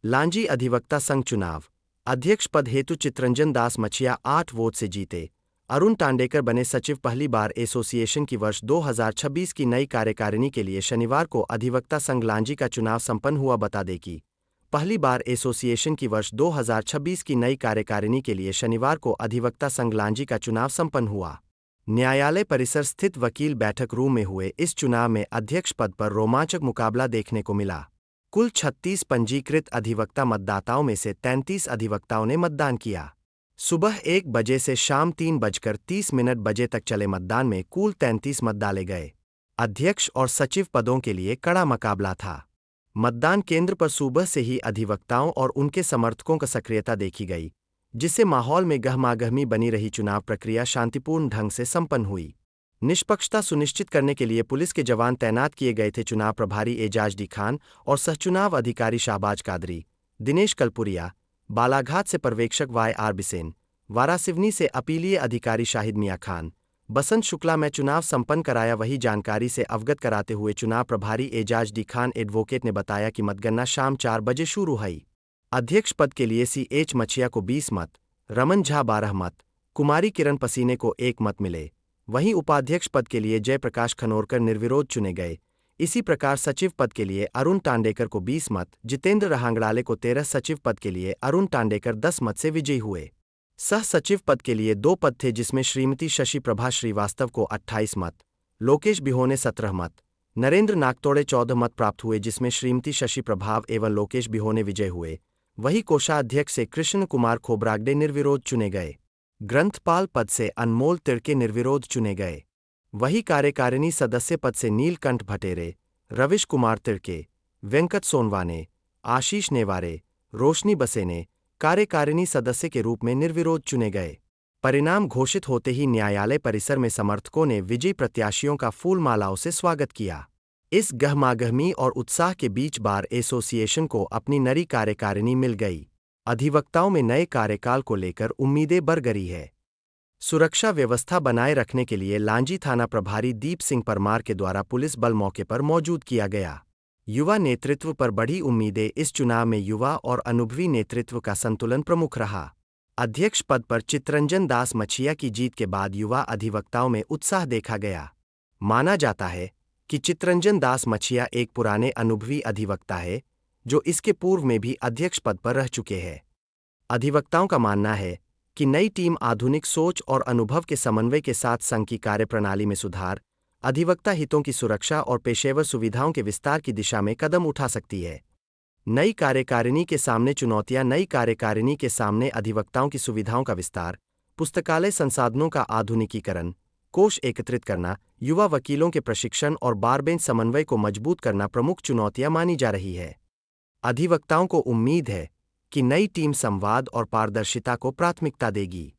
लांजी अधिवक्ता संघ चुनाव अध्यक्ष पद हेतु चितरंजन दास मछिया 8 वोट से जीते। अरुण टांडेकर बने सचिव। पहली बार एसोसिएशन की वर्ष 2026 की नई कार्यकारिणी के लिए शनिवार को अधिवक्ता संघ लांजी का चुनाव संपन्न हुआ। बता दें कि पहली बार एसोसिएशन की वर्ष 2026 की नई कार्यकारिणी के लिए शनिवार को अधिवक्ता संघ लांजी का चुनाव संपन्न हुआ। न्यायालय परिसर स्थित वकील बैठक रूम में हुए इस चुनाव में अध्यक्ष पद पर रोमांचक मुकाबला देखने को मिला। कुल 36 पंजीकृत अधिवक्ता मतदाताओं में से 33 अधिवक्ताओं ने मतदान किया। सुबह 1 बजे से शाम 3:30 बजे तक चले मतदान में कुल 33 मत डाले गए। अध्यक्ष और सचिव पदों के लिए कड़ा मुकाबला था। मतदान केंद्र पर सुबह से ही अधिवक्ताओं और उनके समर्थकों का सक्रियता देखी गई, जिससे माहौल में गहमागहमी बनी रही। चुनाव प्रक्रिया शांतिपूर्ण ढंग से संपन्न हुई। निष्पक्षता सुनिश्चित करने के लिए पुलिस के जवान तैनात किए गए थे। चुनाव प्रभारी एजाज डी खान और सहचुनाव अधिकारी शाहबाज कादरी, दिनेश कलपुरिया, बालाघाट से पर्यवेक्षक YR बिसेन, वारासिवनी से अपीलीय अधिकारी शाहिद मियां खान, बसंत शुक्ला में चुनाव संपन्न कराया। वही जानकारी से अवगत कराते हुए चुनाव प्रभारी एजाज डी खान एडवोकेट ने बताया कि मतगणना शाम 4 बजे शुरू हुई। अध्यक्ष पद के लिए CH मछिया को 20 मत, रमन झा 12 मत, कुमारी किरण पसीने को 1 मत मिले। वहीं उपाध्यक्ष पद के लिए जयप्रकाश खनोरकर निर्विरोध चुने गए। इसी प्रकार सचिव पद के लिए अरुण टांडेकर को 20 मत, जितेंद्र रहांगड़ाले को 13, सचिव पद के लिए अरुण टांडेकर 10 मत से विजयी हुए। सह सचिव पद के लिए 2 पद थे, जिसमें श्रीमती शशि प्रभा श्रीवास्तव को 28 मत, लोकेश बिहोने 17 मत, नरेंद्र नागतोड़े 14 मत प्राप्त हुए, जिसमें श्रीमती शशि प्रभाव एवं लोकेश बिहोने विजय हुए। वही कोषाध्यक्ष से कृष्ण कुमार खोब्रागडे निर्विरोध चुने गए। ग्रंथपाल पद से अनमोल तिड़के निर्विरोध चुने गए। वही कार्यकारिणी सदस्य पद से नीलकंठ भटेरे, रविश कुमार तिड़के, वेंकट सोनवाने, आशीष नेवारे, रोशनी बसेने कार्यकारिणी सदस्य के रूप में निर्विरोध चुने गए। परिणाम घोषित होते ही न्यायालय परिसर में समर्थकों ने विजयी प्रत्याशियों का फूल मालाओं से स्वागत किया। इस गहमागहमी और उत्साह के बीच बार एसोसिएशन को अपनी नई कार्यकारिणी मिल गई। अधिवक्ताओं में नए कार्यकाल को लेकर उम्मीदें बरगरी है। सुरक्षा व्यवस्था बनाए रखने के लिए लांजी थाना प्रभारी दीप सिंह परमार के द्वारा पुलिस बल मौके पर मौजूद किया गया। युवा नेतृत्व पर बढ़ी उम्मीदें। इस चुनाव में युवा और अनुभवी नेतृत्व का संतुलन प्रमुख रहा। अध्यक्ष पद पर चितरंजन दास मछिया की जीत के बाद युवा अधिवक्ताओं में उत्साह देखा गया। माना जाता है कि चितरंजन दास मछिया एक पुराने अनुभवी अधिवक्ता है, जो इसके पूर्व में भी अध्यक्ष पद पर रह चुके हैं। अधिवक्ताओं का मानना है कि नई टीम आधुनिक सोच और अनुभव के समन्वय के साथ संघ की कार्यप्रणाली में सुधार, अधिवक्ता हितों की सुरक्षा और पेशेवर सुविधाओं के विस्तार की दिशा में कदम उठा सकती है। नई कार्यकारिणी के सामने चुनौतियां। नई कार्यकारिणी के सामने अधिवक्ताओं की सुविधाओं का विस्तार, पुस्तकालय संसाधनों का आधुनिकीकरण, कोष एकत्रित करना, युवा वकीलों के प्रशिक्षण और बार बेंच समन्वय को मजबूत करना प्रमुख चुनौतियां मानी जा रही है। अधिवक्ताओं को उम्मीद है कि नई टीम संवाद और पारदर्शिता को प्राथमिकता देगी।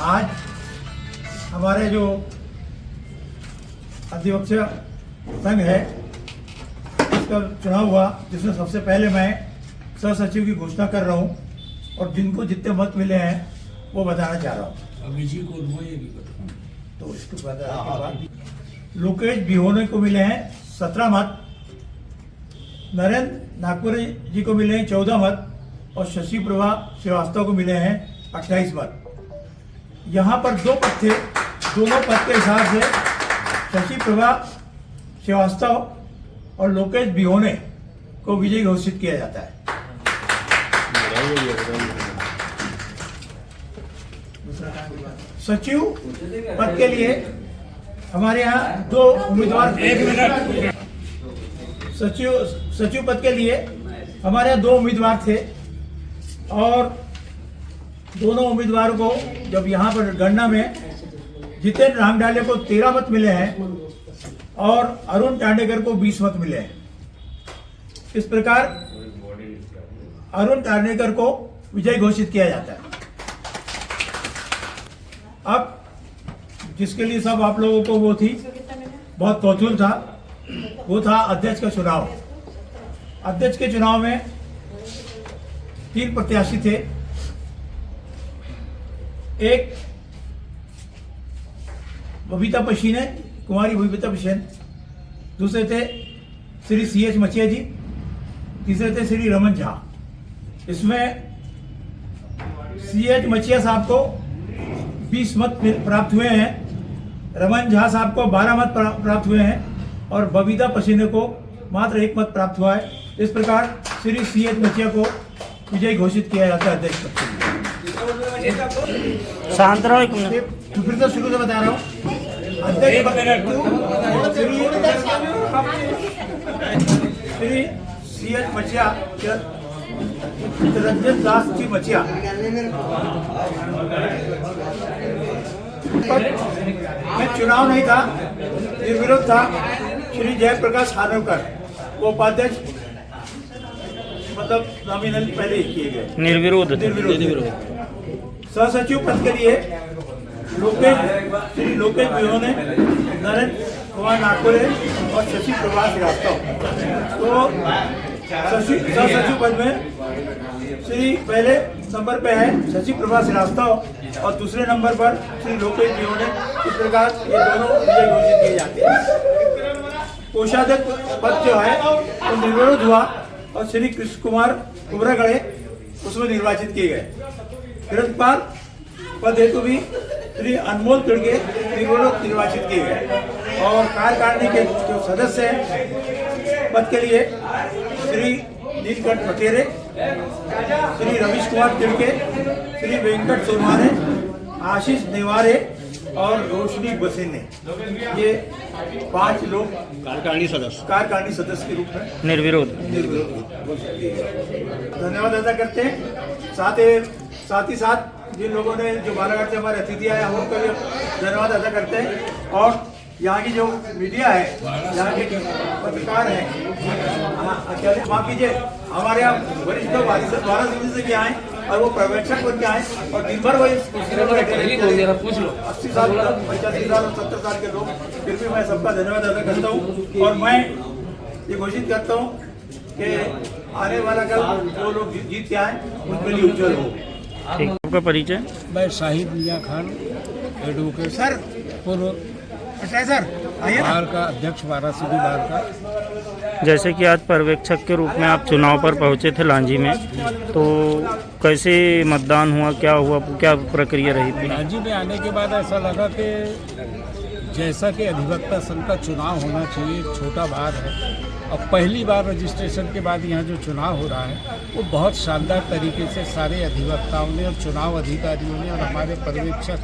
आज हमारे जो अधिवक्ता संघ है, इसका चुनाव हुआ, जिसमें सबसे पहले मैं सह सचिव की घोषणा कर रहा हूं और जिनको जितने मत मिले हैं वो बताना चाह रहा हूं। तो इसके बाद लोकेश बिहोने को मिले हैं 17 मत, नरेंद्र नागपुरी जी को मिले हैं 14 मत और शशि प्रभा श्रीवास्तव को मिले हैं 28 मत। यहाँ पर 2 पद थे, दोनों पद के हिसाब से शशि प्रभा श्रीवास्तव और लोकेश बिहोने को विजयी घोषित किया जाता है। सचिव पद के लिए हमारे यहाँ 2 उम्मीदवार। सचिव पद के लिए हमारे यहाँ 2 उम्मीदवार थे और दोनों उम्मीदवारों को जब यहाँ पर गणना में जितेंद्र रहांगड़ाले को 13 मत मिले हैं और अरुण टांडेकर को 20 मत मिले हैं। इस प्रकार अरुण टांडेकर को विजयी घोषित किया जाता है। अब जिसके लिए सब आप लोगों को वो थी, बहुत कौतूहल था, वो था अध्यक्ष का चुनाव। अध्यक्ष के चुनाव में 3 प्रत्याशी थे। एक बबीता पशीने, कुमारी बबीता पशीने, दूसरे थे श्री CH मछिया जी तीसरे थे श्री रमन झा। इसमें CH मचिया साहब को 20 मत प्राप्त हुए हैं, रमन झा साहब को 12 मत प्राप्त हुए हैं और बबीता पसीने को मात्र 1 मत प्राप्त हुआ है। इस प्रकार श्री CH मचिया को विजयी घोषित किया जाता है अध्यक्ष पद के लिए। शांत रहो एक मिनट। फिर तो शुरू से बता रहा हूँ। अध्यक्ष पद श्री CH मचिया, चितरंजन दास जी मचिया में चुनाव नहीं था, निर्विरोध था। श्री जयप्रकाश हानवकर वो उपाध्यक्ष मतलब नॉमिनल पहले ही किए गए, निर्विरोध। सहसचिव पद के लिए श्री लोकेश बिहोने, नरेंद्र कुमार नागपुरे और शशि प्रभा श्रीवास्तव। तो सहसचिव पद में श्री पहले नंबर पे है शशि प्रभा श्रीवास्तव और दूसरे नंबर पर श्री लोकेश बिहोने। इस प्रकार ये दोनों विजय घोषित किए जाते हैं। कोषाध्यक्ष पद जो है वो निर्विरोध हुआ और श्री कृष्ण कुमार कुबरागढ़े उसमें निर्वाचित किए गए। गिरफ्तार पद हेतु भी श्री अनमोल तिड़के निर्विरोध निर्वाचित किए गए और कार्यकारिणी के जो सदस्य हैं पद के लिए श्री नीलकंठ पटेरे, श्री रवीश कुमार तिड़के, श्री वेंकट सोनवाने, आशीष नेवारे और रोशनी बसेने, ये 5 लोग कार्यकारिणी सदस्य के रूप में निर्विरोध धन्यवाद अदा करते हैं। साथ ही साथ जिन लोगों ने जो बालाघाट से हमारे अतिथि आए हम उनका भी धन्यवाद अदा करते हैं। और यहाँ की जो मीडिया है, यहाँ के पत्रकार हैं, माफ कीजिए, हमारे यहाँ वरिष्ठ लोग 12 से क्या आए और वो पर्यवेक्षक बन के आए और दिन भर वो 80 साल 85 साल और 70 साल के लोग। फिर भी मैं सबका धन्यवाद अदा करता हूँ और मैं ये घोषित करता हूँ कि आने वाला कल जो लोग जीत के आए उनके लिए उज्जवल हो। ठीक, आपका परिचय? मैं शाहिद मियाँ खान, एडवोकेट, सर पूर्व सर आइए बार का अध्यक्ष, वाराणसी बार का। जैसे कि आज पर्यवेक्षक के रूप में आप चुनाव पर पहुंचे थे लांजी में, तो कैसे मतदान हुआ, क्या हुआ, क्या प्रक्रिया रही थी? लांजी में आने के बाद ऐसा लगा कि जैसा कि अधिवक्ता संघ का चुनाव होना चाहिए, एक छोटा बार है और पहली बार रजिस्ट्रेशन के बाद यहाँ जो चुनाव हो रहा है वो बहुत शानदार तरीके से सारे अधिवक्ताओं ने और चुनाव अधिकारियों ने और हमारे पर्यवेक्षक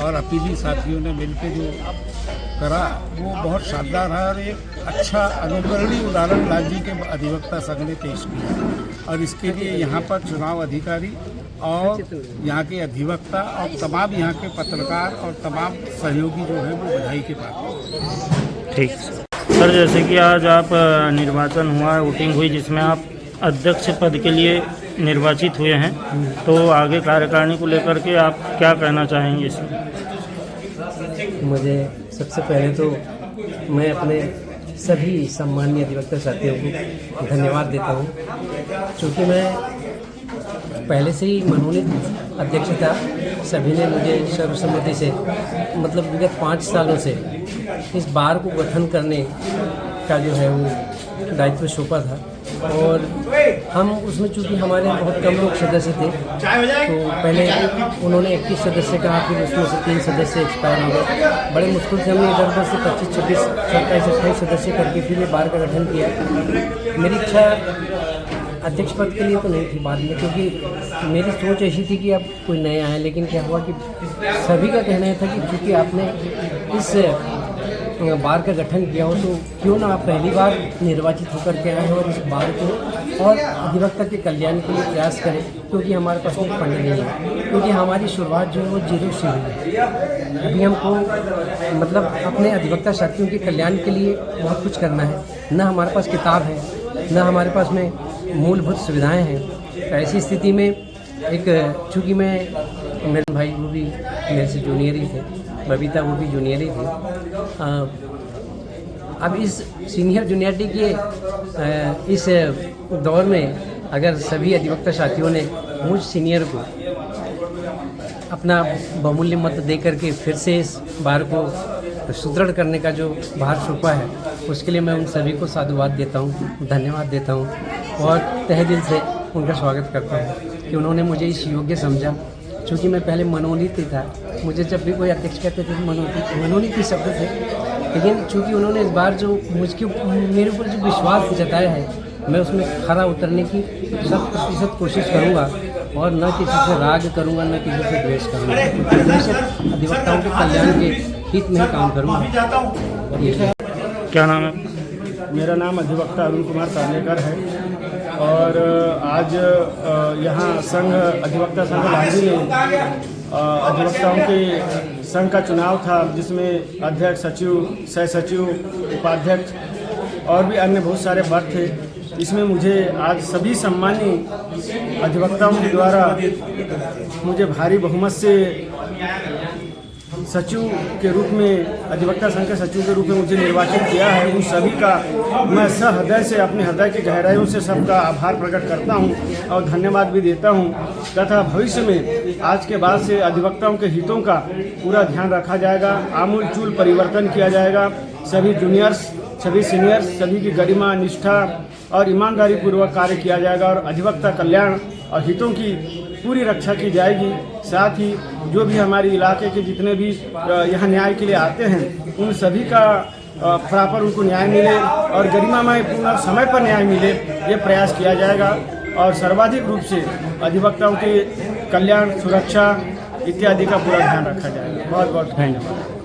और अपीली साथियों ने मिलकर जो करा वो बहुत शानदार है और एक अच्छा अनुकरणीय उदाहरण लांजी के अधिवक्ता संघ ने पेश किया। और इसके लिए यहाँ पर चुनाव अधिकारी और यहाँ के अधिवक्ता और तमाम यहाँ के पत्रकार और तमाम सहयोगी जो है वो बधाई के पात्र। ठीक सर, जैसे कि आज आप निर्वाचन हुआ, वोटिंग हुई जिसमें आप अध्यक्ष पद के लिए निर्वाचित हुए हैं, तो आगे कार्यकारिणी को लेकर के आप क्या कहना चाहेंगे इसमें? मुझे सबसे पहले तो मैं अपने सभी सम्मानीय अधिवक्ता साथियों को धन्यवाद देता हूँ, क्योंकि मैं पहले से ही मनोनीत अध्यक्ष था। सभी ने मुझे सर्वसम्मति से मतलब विगत 5 सालों से इस बार को गठन करने का जो है वो दायित्व सौंपा था और हम उसमें चूँकि हमारे बहुत कम लोग सदस्य थे, तो पहले उन्होंने 21 सदस्य कहा, फिर उसमें से 3 सदस्य एक्सपायर हो गए। बड़े मुश्किल से हमने इधर से 25, 26, 27, 28 सदस्य करके फिर ये बार का गठन किया। मेरी इच्छा अध्यक्ष पद के लिए तो नहीं थी बाद में, क्योंकि मेरी सोच ऐसी थी कि अब कोई नए आए, लेकिन क्या हुआ कि सभी का कहना था कि चूँकि आपने इस बार का गठन किया हो तो क्यों ना आप पहली बार निर्वाचित होकर के आए और इस बार को और अधिवक्ता के कल्याण के लिए प्रयास करें, क्योंकि हमारे पास कोई फंड नहीं है, क्योंकि हमारी शुरुआत जो है वो 0 से हुई है। अभी हमको मतलब अपने अधिवक्ता साथियों के कल्याण के लिए बहुत कुछ करना है। न हमारे पास किताब है, न हमारे पास में मूलभूत सुविधाएं हैं। ऐसी स्थिति में एक चूँकि मेरे भाई वो भी मेरे से जूनियर ही थे, बबीता वो भी जूनियर ही थे। अब इस सीनियर जूनियरिटी के इस दौर में अगर सभी अधिवक्ता साथियों ने मुझ सीनियर को अपना बहुमूल्य मत दे करके फिर से इस बार को सुदृढ़ करने का जो भार सौंपा है, उसके लिए मैं उन सभी को साधुवाद देता हूँ, धन्यवाद देता हूँ। बहुत तहे दिल से उनका स्वागत करता हूँ कि उन्होंने मुझे इस योग्य समझा। चूँकि मैं पहले मनोनीत था, मुझे जब भी कोई अध्यक्ष कहते थे मनोनीत शब्द थे, लेकिन चूँकि उन्होंने इस बार जो मेरे ऊपर जो विश्वास जताया है, मैं उसमें खरा उतरने की 100% कोशिश करूँगा और न किसी से राग करूँगा, न किसी से द्वेष करूँगा। हमेशा अधिवक्ताओं के कल्याण के हित में ही काम करूँगा। क्या नाम है? मेरा नाम अधिवक्ता अरुण कुमार तारलेकर है और आज यहाँ संघ अधिवक्ता संघ लांजी में अधिवक्ताओं के संघ का चुनाव था, जिसमें अध्यक्ष, सचिव, सह सचिव, उपाध्यक्ष और भी अन्य बहुत सारे पद थे। इसमें मुझे आज सभी सम्मानीय अधिवक्ताओं के द्वारा मुझे भारी बहुमत से सचिव के रूप में, अधिवक्ता संघ के सचिव के रूप में मुझे निर्वाचित किया है। उन सभी का मैं सहृदय से, अपने हृदय की गहराइयों से सबका आभार प्रकट करता हूं और धन्यवाद भी देता हूं तथा भविष्य में आज के बाद से अधिवक्ताओं के हितों का पूरा ध्यान रखा जाएगा, आमूलचूल परिवर्तन किया जाएगा। सभी जूनियर्स, सभी सीनियर्स, सभी की गरिमा, निष्ठा और ईमानदारी पूर्वक कार्य किया जाएगा और अधिवक्ता कल्याण और हितों की पूरी रक्षा की जाएगी। साथ ही जो भी हमारे इलाके के जितने भी यहाँ न्याय के लिए आते हैं, उन सभी का प्रॉपर उनको न्याय मिले और गरिमामय पूर्ण समय पर न्याय मिले, ये प्रयास किया जाएगा और सर्वाधिक रूप से अधिवक्ताओं के कल्याण, सुरक्षा इत्यादि का पूरा ध्यान रखा जाएगा। बहुत बहुत धन्यवाद।